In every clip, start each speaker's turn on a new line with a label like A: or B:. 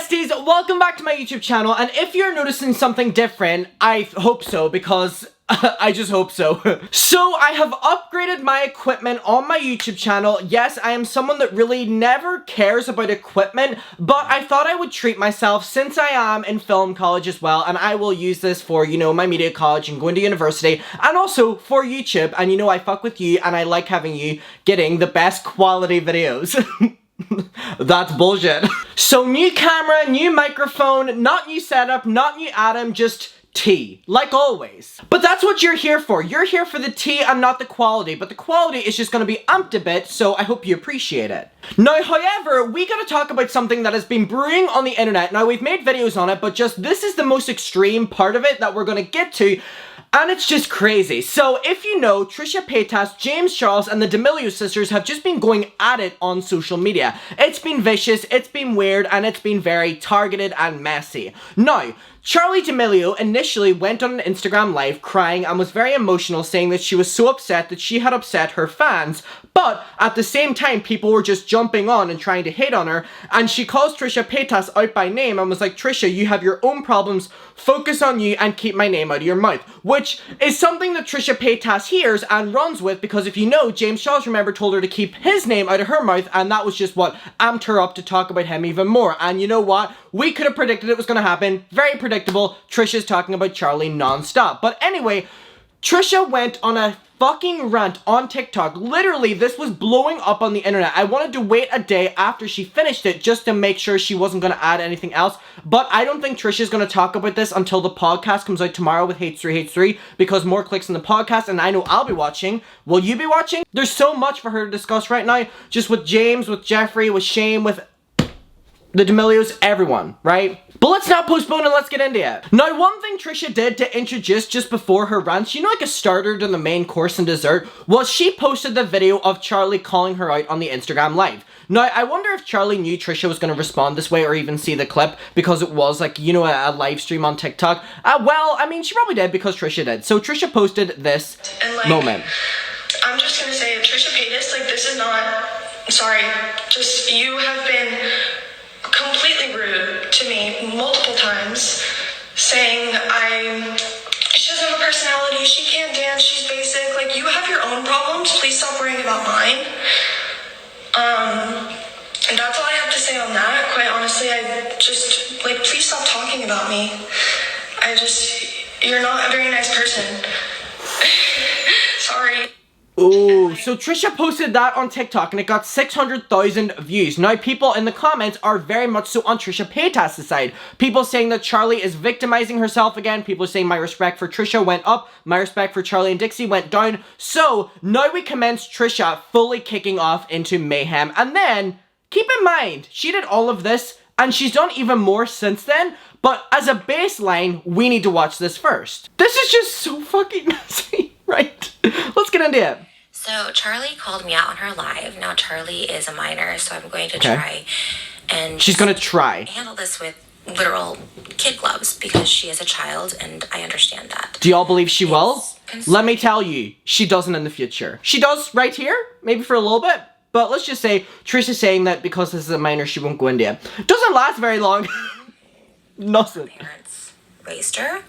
A: besties, welcome back to my YouTube channel, and if you're noticing something different, I hope so, because I just hope so. So I have upgraded my equipment on my YouTube channel. Yes, I am someone that really never cares about equipment, but I thought I would treat myself since I am in film college as well, and I will use this for, you know, my media college and going to university, and also for YouTube, and you know, I fuck with you, and I like having you getting the best quality videos. That's bullshit. So new camera, new microphone, not new setup, not new Adam, just tea, like always. But that's what you're here for. You're here for the tea and not the quality, but the quality is just gonna be amped a bit, so I hope you appreciate it. Now, however, we gotta talk about something that has been brewing on the internet. Now, we've made videos on it, but just this is the most extreme part of it that we're gonna get to. And it's just crazy. So, if you know, Trisha Paytas, James Charles, and the D'Amelio sisters have just been going at it on social media. It's been vicious, it's been weird, and it's been very targeted and messy. Now, Charli D'Amelio initially went on an Instagram live crying and was very emotional, saying that she was so upset that she had upset her fans. But at the same time, people were just jumping on and trying to hate on her. And she calls Trisha Paytas out by name and was like, Trisha, you have your own problems. Focus on you and keep my name out of your mouth. Which is something that Trisha Paytas hears and runs with, because if you know, James Charles, remember, told her to keep his name out of her mouth, and that was just what amped her up to talk about him even more. And you know what? We could have predicted it was going to happen. Very predictable. Trisha's talking about Charli non-stop. But anyway, Trisha went on a fucking rant on TikTok. Literally, this was blowing up on the internet. I wanted to wait a day after she finished it just to make sure she wasn't going to add anything else. But I don't think Trisha's going to talk about this until the podcast comes out tomorrow with Hates 3, because more clicks in the podcast, and I know I'll be watching. Will you be watching? There's so much for her to discuss right now. Just with James, with Jeffrey, with Shane, with the D'Amelios, everyone, right? But let's not postpone and let's get into it. Now, one thing Trisha did to introduce just before her rants, you know, like a starter to the main course and dessert, was she posted the video of Charli calling her out on the Instagram live. Now, I wonder if Charli knew Trisha was going to respond this way or even see the clip, because it was like, you know, a live stream on TikTok. Well, I mean, she probably did because Trisha did. So Trisha posted this moment.
B: I'm just going to say, Trisha Paytas, like, this is not, sorry, just, you have been completely rude to me multiple times, saying she doesn't have a personality, she can't dance, she's basic. Like, you have your own problems, please stop worrying about mine. And that's all I have to say on that. Quite honestly, I just, like, please stop talking about me. You're not a very nice person. Sorry.
A: Oh, so Trisha posted that on TikTok and it got 600,000 views. Now, people in the comments are very much so on Trisha Paytas' side. People saying that Charli is victimizing herself again. People are saying my respect for Trisha went up, my respect for Charli and Dixie went down. So, now we commence Trisha fully kicking off into mayhem. And then, keep in mind, she did all of this and she's done even more since then. But as a baseline, we need to watch this first. This is just so fucking messy. Right, let's get into it.
C: So Charli called me out on her live. Now Charli is a minor, so I'm going to try and
A: she's gonna try
C: handle this with literal kid gloves because she is a child, and I understand that.
A: Do y'all believe she will? Let me tell you, she doesn't in the future. She does right here, maybe for a little bit, but let's just say Trisha's saying that because this is a minor, she won't go into it. Doesn't last very long. Nothing.
C: Parents raised her.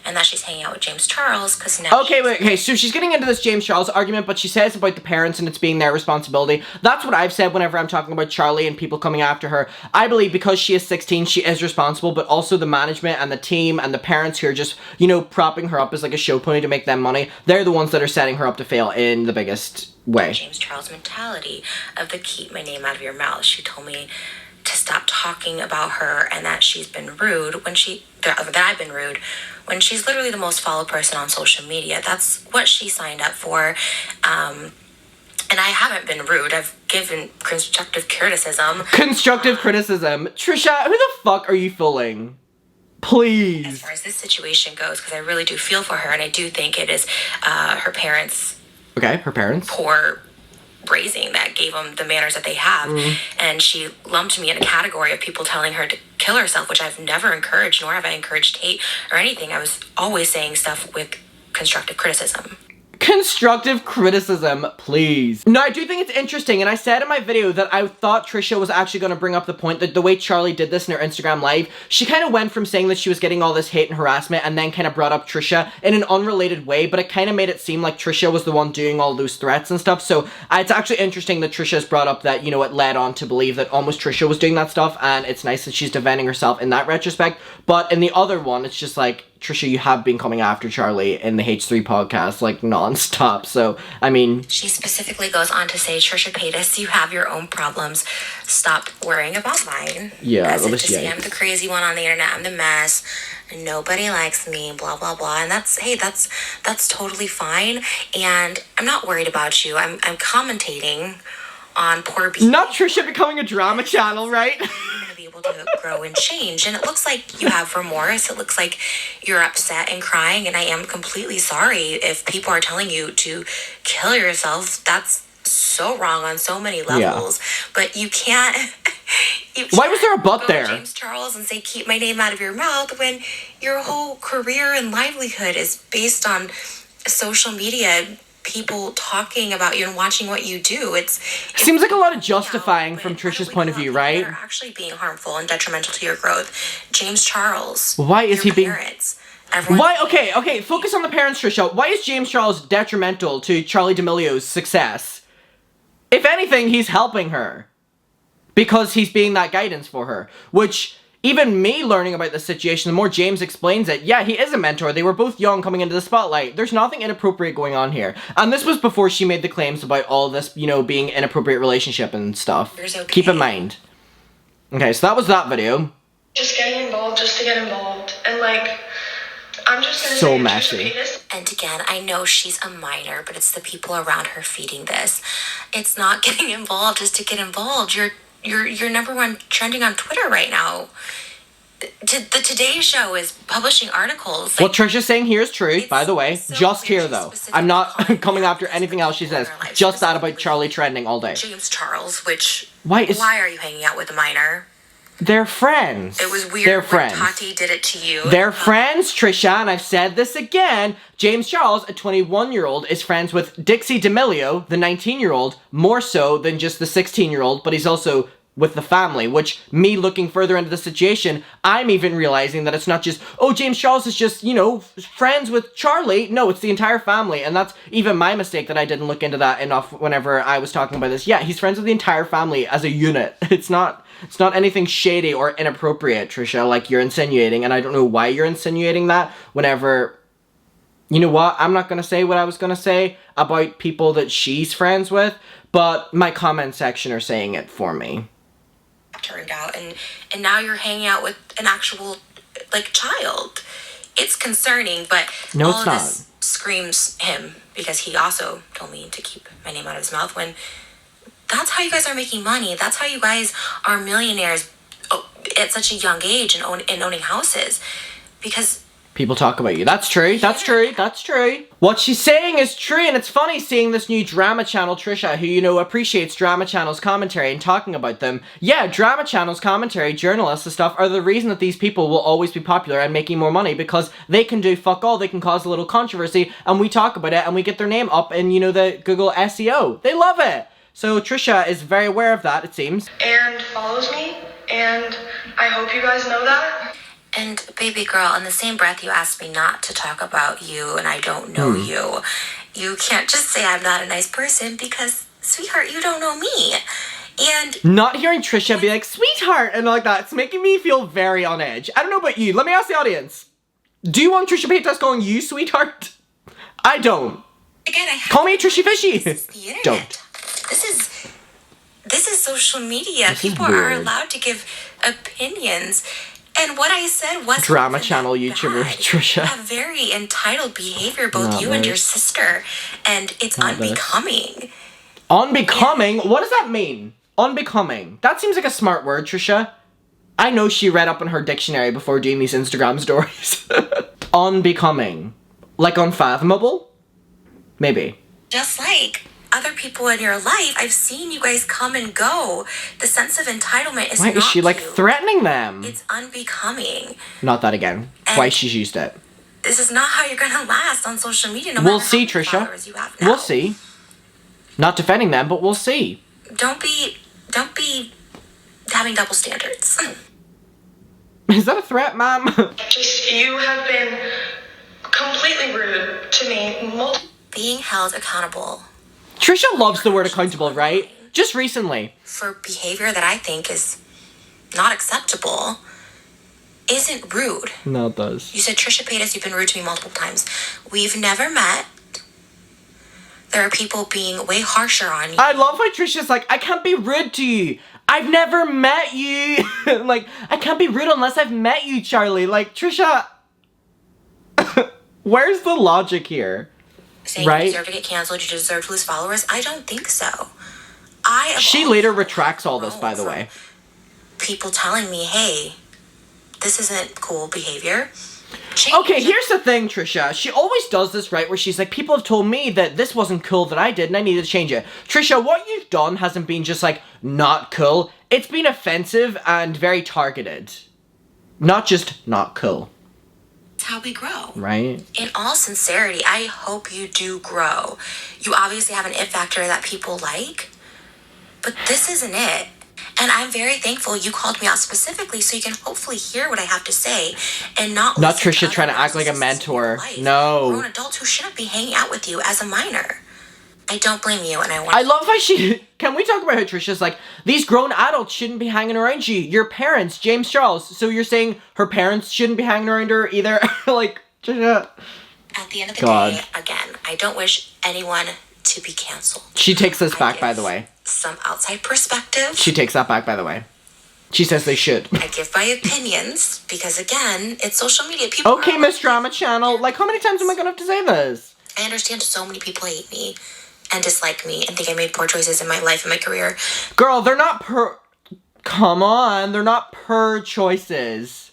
C: And that she's hanging out with James Charles because now.
A: Okay, so she's getting into this James Charles argument, but she says about the parents and it's being their responsibility. That's what I've said whenever I'm talking about Charli and people coming after her. I believe because she is 16, she is responsible, but also the management and the team and the parents who are just, you know, propping her up as like a show pony to make them money. They're the ones that are setting her up to fail in the biggest way.
C: James Charles mentality of the keep my name out of your mouth. She told me to stop talking about her and that she's been rude when that I've been rude when she's literally the most followed person on social media. That's what she signed up for. And I haven't been rude. I've given constructive criticism.
A: Constructive criticism. Trisha, who the fuck are you fooling? Please.
C: As far as this situation goes, because I really do feel for her, and I do think it is her parents.
A: Okay, her parents.
C: Poor raising that gave them the manners that they have. And she lumped me in a category of people telling her to kill herself, which I've never encouraged, nor have I encouraged hate or anything. I was always saying stuff with constructive criticism.
A: Constructive criticism, please. No, I do think it's interesting, and I said in my video that I thought Trisha was actually going to bring up the point that the way Charlie did this in her Instagram live, she kind of went from saying that she was getting all this hate and harassment and then kind of brought up Trisha in an unrelated way, but it kind of made it seem like Trisha was the one doing all those threats and stuff, so it's actually interesting that Trisha's brought up that, you know, it led on to believe that almost Trisha was doing that stuff, and it's nice that she's defending herself in that retrospect, but in the other one, it's just like, Trisha, you have been coming after Charlie in the H3 podcast, like, non-stop, so, I mean...
C: She specifically goes on to say, Trisha Paytas, you have your own problems. Stop worrying about mine.
A: Yeah,
C: as
A: well,
C: if to say I'm the crazy one on the internet, I'm the mess, nobody likes me, blah, blah, blah, and that's totally fine, and I'm not worried about you. I'm commentating on poor behavior.
A: Not Trisha becoming a drama channel, right?
C: Be able to grow and change, and it looks like you have remorse. It looks like you're upset and crying, and I am completely sorry if people are telling you to kill yourself. That's so wrong on so many levels. But you can't
A: why was there a but there?
C: James Charles and say keep my name out of your mouth when your whole career and livelihood is based on social media, people talking about you and watching what you do. It
A: seems like a lot of justifying from Trisha's point of view, right?
C: They're actually being harmful and detrimental to your growth. James Charles.
A: Why is he being...
C: parents,
A: why? Okay, focus on the parents, Trisha. Why is James Charles detrimental to Charli D'Amelio's success? If anything, he's helping her. Because he's being that guidance for her. Which... Even me learning about the situation, the more James explains it, yeah, he is a mentor. They were both young coming into the spotlight. There's nothing inappropriate going on here. And this was before she made the claims about all this, you know, being inappropriate relationship and stuff.
C: Okay.
A: Keep in mind. Okay, so that was that video.
B: Just getting involved just to get involved. And, like, I'm just gonna
A: so
B: say
A: messy.
C: And again, I know she's a minor, but it's the people around her feeding this. It's not getting involved just to get involved. You're number one trending on Twitter right now. The Today Show is publishing articles.
A: What Trisha's saying here is true, by the way. So just here, though. I'm not coming after anything else she says. Just that about Charlie trending all day.
C: James Charles, which...
A: Why are
C: you hanging out with a minor?
A: They're friends.
C: It was weird when Tati did it to you.
A: They're friends, Trisha, and I've said this again. James Charles, a 21-year-old, is friends with Dixie D'Amelio, the 19-year-old, more so than just the 16-year-old, but he's also with the family, which, me looking further into the situation, I'm even realizing that it's not just, oh, James Charles is just, you know, friends with Charlie. No, it's the entire family, and that's even my mistake that I didn't look into that enough whenever I was talking about this. Yeah, he's friends with the entire family as a unit. It's not anything shady or inappropriate, Trisha, like you're insinuating, and I don't know why you're insinuating that whenever... You know what? I'm not going to say what I was going to say about people that she's friends with, but my comment section are saying it for me.
C: Turned out, and now you're hanging out with an actual, like, child. It's concerning, but
A: no,
C: all of this screams him, because he also told me to keep my name out of his mouth when that's how you guys are making money. That's how you guys are millionaires at such a young age and owning houses, because
A: people talk about you. That's true. That's true. That's true. What she's saying is true, and it's funny seeing this new drama channel, Trisha, who, you know, appreciates drama channels commentary and talking about them. Yeah, drama channels commentary, journalists and stuff are the reason that these people will always be popular and making more money, because they can do fuck all. They can cause a little controversy, and we talk about it, and we get their name up in, you know, the Google SEO. They love it. So Trisha is very aware of that, it seems.
B: And follows me, and I hope you guys know that.
C: And baby girl, in the same breath you asked me not to talk about you and I don't know you. You can't just say I'm not a nice person because, sweetheart, you don't know me. And
A: not hearing Trisha be like, sweetheart, and like that, it's making me feel very on edge. I don't know about you. Let me ask the audience. Do you want Trisha Paytas calling you sweetheart? I don't.
C: Again,
A: call me Trishy Fishy.
C: This is the internet.
A: Don't.
C: This is social media. People are allowed to give opinions. And what I said was
A: drama channel YouTuber Trisha.
C: You have very entitled behavior, both you and your sister, and it's unbecoming.
A: Unbecoming? What does that mean? Unbecoming. That seems like a smart word, Trisha. I know she read up in her dictionary before doing these Instagram stories. Unbecoming. Like unfathomable? Maybe.
C: Just like other people in your life, I've seen you guys come and go. The sense of entitlement is
A: Why is she like
C: cute.
A: threatening them?
C: It's unbecoming.
A: Not that again. Twice she's used it.
C: this is not how you're gonna last on social media. No
A: We'll
C: matter
A: see,
C: how many
A: Trisha.
C: followers you have now.
A: We'll see. Not defending them, but we'll see.
C: Don't be having double standards.
A: Is that a threat, ma'am?
B: Just, you have been completely rude to me
C: Being held accountable
A: Trisha loves the word accountable, right? Just recently.
C: for behavior that I think is not acceptable isn't rude.
A: No, it does.
C: You said, Trisha Paytas, you've been rude to me multiple times. We've never met. There are people being way harsher on you.
A: I love how Trisha's like, I can't be rude to you. I've never met you. Like, I can't be rude unless I've met you, Charlie. Like, Trisha, where's the logic here?
C: Saying
A: right?
C: you deserve to get canceled, you deserve to lose followers. I don't think so.
A: She later retracts all this, by the way.
C: People telling me, hey, this isn't cool behavior.
A: Okay, here's the thing, Trisha. She always does this, right, where she's like, people have told me that this wasn't cool that I did and I needed to change it. Trisha, what you've done hasn't been just, like, not cool. It's been offensive and very targeted. Not just not cool.
C: It's how we grow.
A: Right?
C: In all sincerity, I hope you do grow. You obviously have an it factor that people like, but this isn't it. And I'm very thankful you called me out specifically so you can hopefully hear what I have to say and not
A: Trisha trying to act like a mentor. No.
C: Grown adults who shouldn't be hanging out with you as a minor. I don't blame you, and
A: I love how she... Can we talk about how Trisha's like, these grown adults shouldn't be hanging around you. Your parents, James Charles. So you're saying her parents shouldn't be hanging around her either? Like, Trisha...
C: At the end of the day, again, I don't wish anyone to be canceled.
A: She takes this back, by the way.
C: Some outside perspective.
A: She takes that back, by the way. She says they should.
C: I give my opinions because, again, it's social media. People
A: okay, Miss Drama Channel. Like, how many times am I gonna have to say this?
C: I understand so many people hate me and dislike me and think I made poor choices in my life and my career.
A: Girl, they're not Come on, they're not choices.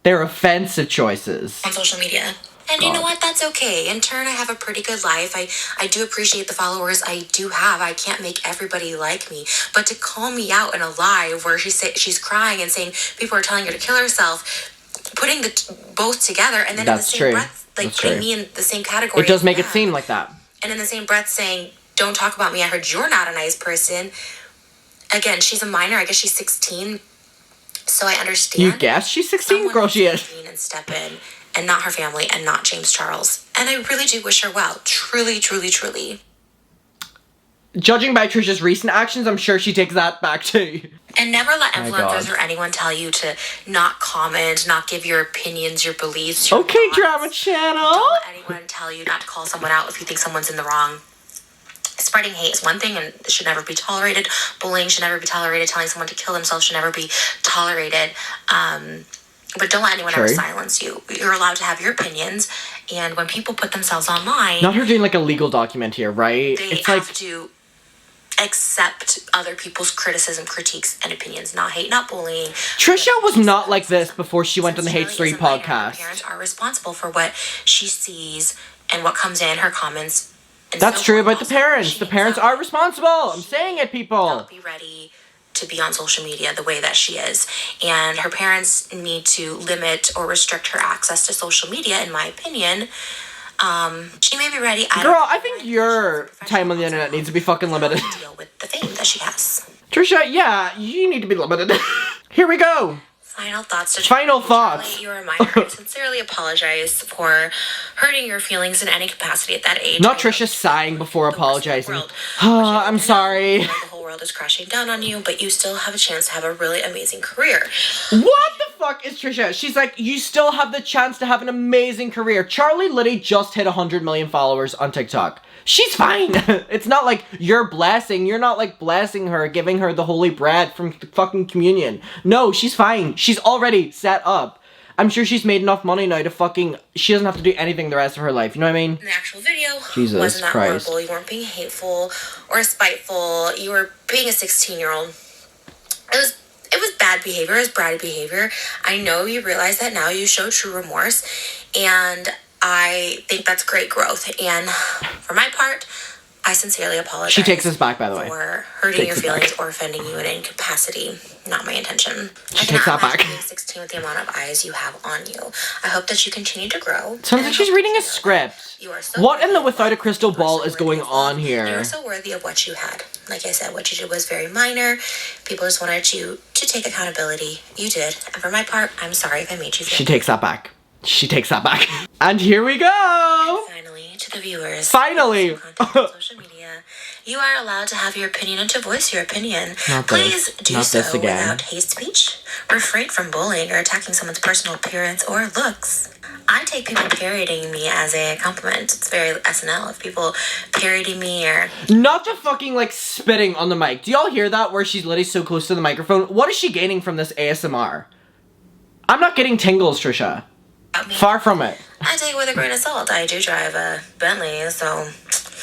A: They're offensive choices.
C: On social media. And you know what? That's okay. In turn, I have a pretty good life. I do appreciate the followers I do have. I can't make everybody like me. But to call me out in a live where she's crying and saying people are telling her to kill herself, putting the both together, and then in the same breath, like putting me in the same category.
A: It does make it seem like that.
C: And in the same breath saying, don't talk about me. I heard you're not a nice person. Again, she's a minor. I guess she's 16. So I understand.
A: You guess she's 16? Girl, she is.
C: And step in. And not her family, and not James Charles. And I really do wish her well. Truly, truly, truly.
A: Judging by Trisha's recent actions, I'm sure she takes that back too.
C: And never let influencers or anyone tell you to not comment, not give your opinions, your beliefs. Your
A: okay,
C: thoughts.
A: Drama Channel.
C: Don't let anyone tell you not to call someone out if you think someone's in the wrong. Spreading hate is one thing and it should never be tolerated. Bullying should never be tolerated. Telling someone to kill themselves should never be tolerated. But don't let anyone ever silence you. You're allowed to have your opinions. And when people put themselves online...
A: Not her doing like a legal document here, right?
C: They have to accept other people's criticism, critiques, and opinions. Not hate, not bullying.
A: Trisha was not like this before she went on the Hate Street podcast.
C: Parents are responsible for what she sees and what comes in her comments.
A: That's true about the parents. The parents are responsible. I'm saying it, people.
C: Not be ready to be on social media the way that she is. And her parents need to limit or restrict her access to social media, in my opinion. She may be ready.
A: I think your time on the internet needs to be fucking limited.
C: Deal with the fame that she has.
A: Trisha, yeah, you need to be limited. Here we go.
C: Final thoughts.
A: Final thoughts.
C: You're a minor. I sincerely apologize for hurting your feelings in any capacity at that age.
A: Not Trisha sighing before apologizing. I'm sorry.
C: The whole world is crashing down on you, but you still have a chance to have a really amazing career.
A: What the fuck is Trisha? She's like, you still have the chance to have an amazing career. Charlie Liddy just hit 100 million followers on TikTok. She's fine. It's not like you're not like blessing her, giving her the holy bread from the fucking communion. No, she's fine. She's already set up. I'm sure she's made enough money now to she doesn't have to do anything the rest of her life. You know what I mean?
C: The actual video
A: Jesus
C: wasn't
A: Christ.
C: that horrible. You weren't being hateful or spiteful. You were being a 16-year-old. It was bad behavior. It was bratty behavior. I know you realize that now. You show true remorse. And I think that's great growth. And for my part, I sincerely apologize.
A: She takes this back, by the way.
C: For hurting your feelings or offending you in incapacity. Not my intention.
A: She takes that back.
C: Being 16 with the amount of eyes you have on you. I hope that you continue to grow.
A: Sounds like she's reading a script.
C: You are so
A: What in the without a crystal ball is going on
C: You
A: here?
C: are so worthy of what you had. Like I said, what you did was very minor. People just wanted you to take accountability. You did. And for my part, I'm sorry if I made you feel.
A: She takes that back. She takes that back. And here we go!
C: And finally, to the viewers.
A: Finally!
C: Content on social media, you are allowed to have your opinion and to voice your opinion.
A: Not
C: Please
A: this.
C: do
A: Not
C: so
A: this again.
C: without hate speech. Refrain from bullying or attacking someone's personal appearance or looks. I take people parodying me as a compliment. It's very SNL if people parody me or...
A: Not the fucking, like, spitting on the mic. Do y'all hear that where she's literally so close to the microphone? What is she gaining from this ASMR? I'm not getting tingles, Trisha. Far from it.
C: I take it with a grain of salt. I do drive a Bentley, so...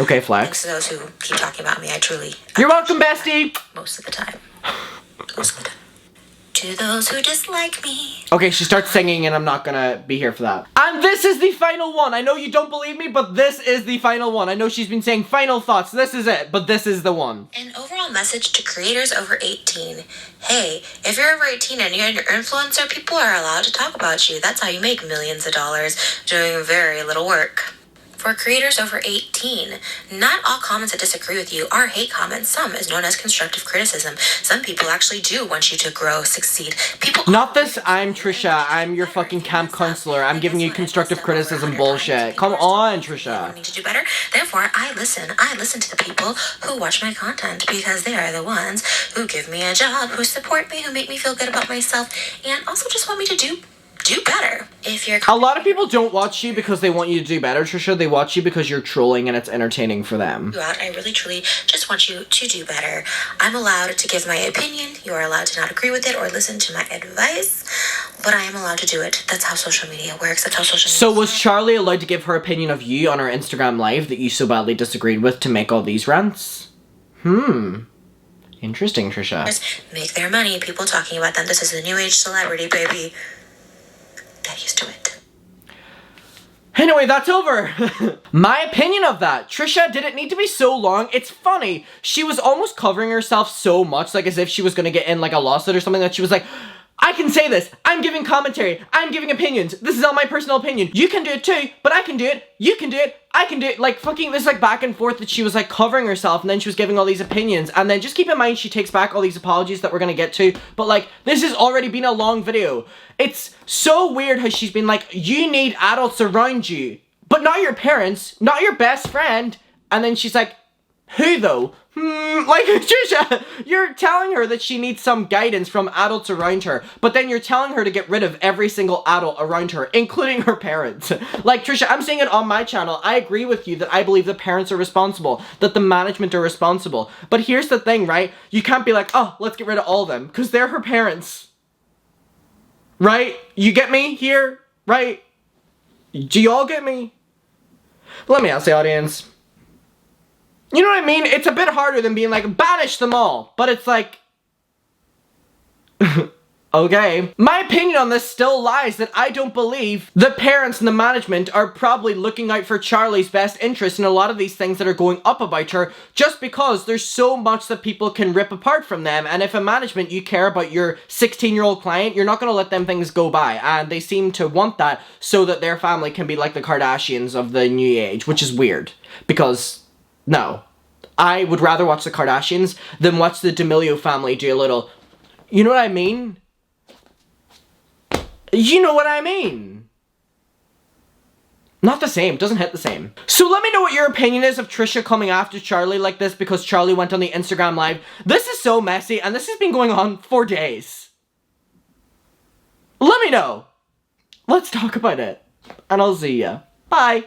A: Okay,
C: Thanks
A: flex.
C: to those who keep talking about me, I truly...
A: You're welcome, bestie!
C: Most of the time. Most of the time. To those who dislike me.
A: Okay, she starts singing and I'm not gonna be here for that. And this is the final one. I know you don't believe me, but this is the final one. I know she's been saying final thoughts. This is it, but this is the one.
C: An overall message to creators over 18. Hey, if you're over 18 and you're an influencer, people are allowed to talk about you. That's how you make millions of dollars doing very little work. For creators over 18, not all comments that disagree with you are hate comments. Some is known as constructive criticism. Some people actually do want you to grow, succeed. People
A: Not this, I'm Trisha, I'm your fucking camp counselor, I'm giving you constructive criticism bullshit. Come on, Trisha.
C: Need to do better. Therefore, I listen. I listen to the people who watch my content because they are the ones who give me a job, who support me, who make me feel good about myself, and also just want me to do better. If you're
A: A lot of people don't watch you because they want you to do better, Trisha. They watch you because you're trolling and it's entertaining for them.
C: I really truly just want you to do better. I'm allowed to give my opinion. You are allowed to not agree with it or listen to my advice, but I am allowed to do it. That's how social media works. That's how social media
A: So was Charlie allowed to give her opinion of you on her Instagram live that you so badly disagreed with to make all these rants? Interesting, Trisha.
C: make their money. People talking about them. This is a new age celebrity, baby. Get used to it.
A: Anyway, that's over. My opinion of that. Trisha, did it need to be so long? It's funny. She was almost covering herself so much, like as if she was gonna get in like a lawsuit or something, that she was like, I can say this. I'm giving commentary. I'm giving opinions. This is all my personal opinion. You can do it too, but I can do it. You can do it. I can do it. Like fucking this like back and forth that she was like covering herself and then she was giving all these opinions. And then just keep in mind she takes back all these apologies that we're gonna get to. But like this has already been a long video. It's so weird how she's been like, you need adults around you, but not your parents, not your best friend. And then she's like, who though? Like, Trisha, you're telling her that she needs some guidance from adults around her, but then you're telling her to get rid of every single adult around her, including her parents. Like, Trisha, I'm saying it on my channel. I agree with you that I believe the parents are responsible, that the management are responsible. But here's the thing, right? You can't be like, oh, let's get rid of all of them, because they're her parents. Right? You get me here? Right? Do y'all get me? Let me ask the audience. You know what I mean? It's a bit harder than being like, banish them all. But it's like... okay. My opinion on this still lies that I don't believe the parents and the management are probably looking out for Charlie's best interest in a lot of these things that are going up about her, just because there's so much that people can rip apart from them. And if a management, you care about your 16-year-old client, you're not going to let them things go by. And they seem to want that so that their family can be like the Kardashians of the new age, which is weird. Because... no. I would rather watch the Kardashians than watch the D'Amelio family do a little... You know what I mean? You know what I mean? Not the same. Doesn't hit the same. So let me know what your opinion is of Trisha coming after Charlie like this because Charlie went on the Instagram live. This is so messy and this has been going on for days. Let me know. Let's talk about it. And I'll see ya. Bye.